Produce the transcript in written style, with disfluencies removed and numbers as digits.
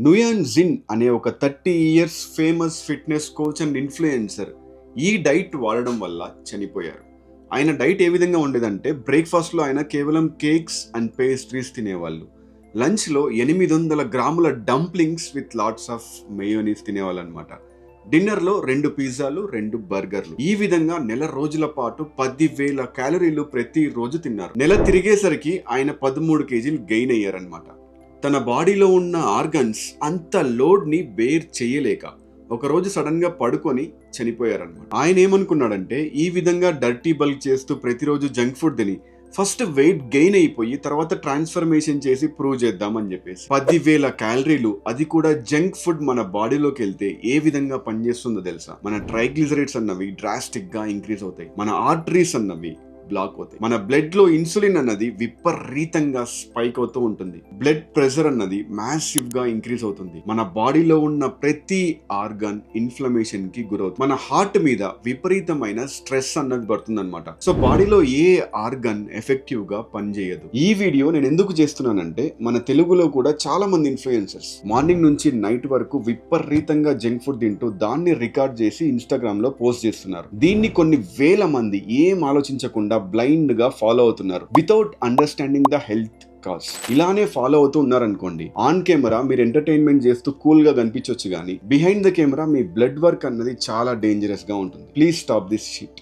నుయాన్ జిన్ అనే ఒక 30 years famous fitness coach and influencer ఈ డైట్ వాడడం వల్ల చనిపోయారు. ఆయన డైట్ ఏ విధంగా ఉండేదంటే, బ్రేక్ఫాస్ట్లో ఆయన కేవలం కేక్స్ అండ్ పేస్ట్రీస్ తినేవాళ్ళు. లంచ్లో 800 గ్రాముల dumplings with lots of mayonnaise తినేవాళ్ళు అనమాట. డిన్నర్లో 2 పిజ్జాలు 2 బర్గర్లు. ఈ విధంగా నెల రోజుల పాటు 10,000 క్యాలరీలు ప్రతి రోజు తిన్నారు. నెల తిరిగేసరికి ఆయన 13 కేజీలు గెయిన్ అయ్యారనమాట. తన బాడీలో ఉన్న ఆర్గన్స్ అంత లోడ్ని బేర్ చేయలేక ఒకరోజు సడన్ గా పడుకొని చనిపోయారనమాట. ఆయన ఏమనుకున్నాడంటే, ఈ విధంగా డర్టీ బల్క్ చేస్తూ ప్రతిరోజు జంక్ ఫుడ్ తిని ఫస్ట్ వెయిట్ గెయిన్ అయిపోయి తర్వాత ట్రాన్స్ఫర్మేషన్ చేసి ప్రూవ్ చేద్దామని చెప్పేసి 10,000 క్యాలరీలు, అది కూడా జంక్ ఫుడ్ మన బాడీలోకి వెళ్తే ఏ విధంగా పనిచేస్తుందో తెలుసా? మన ట్రైగ్లిజరైడ్స్ అన్నవి డ్రాస్టిక్ గా ఇంక్రీజ్ అవుతాయి, మన ఆర్టరీస్ అన్నవి బ్లాక్ అవుతాయి, మన బ్లడ్ లో ఇన్సులిన్ అన్నది విపరీతంగా స్పైక్ అవుతూ ఉంటుంది, బ్లడ్ ప్రెషర్ అన్నది మ్యాసివ్ గా ఇంక్రీజ్ అవుతుంది, మన బాడీలో ఉన్న ప్రతి ఆర్గన్ ఇన్ఫ్లమేషన్ కి గురవుతుంది, మన హార్ట్ మీద విపరీతమైన స్ట్రెస్ అన్నది పడుతుంది అనమాట. సో బాడీలో ఏ ఆర్గన్ ఎఫెక్టివ్ గా పనిచేయదు. ఈ వీడియో నేను ఎందుకు చేస్తున్నానంటే, మన తెలుగులో కూడా చాలా మంది ఇన్ఫ్లుయెన్సర్స్ మార్నింగ్ నుంచి నైట్ వరకు విపరీతంగా జంక్ ఫుడ్ తింటూ దాన్ని రికార్డ్ చేసి ఇన్స్టాగ్రామ్ లో పోస్ట్ చేస్తున్నారు. దీన్ని కొన్ని వేల మంది ఏం ఆలోచించకుండా బ్లైండ్ గా ఫాలో అవుతున్నారు, without understanding the health cause. ఇలానే ఫాలో అవుతూ ఉన్నారనుకోండి, ఆన్ కెమెరా మీరు ఎంటర్టైన్మెంట్ చేస్తూ కూల్ గా కనిపించవచ్చు, కానీ behind the camera me blood work అన్నది చాలా డేంజరస్ గా ఉంటుంది. Please stop this shit.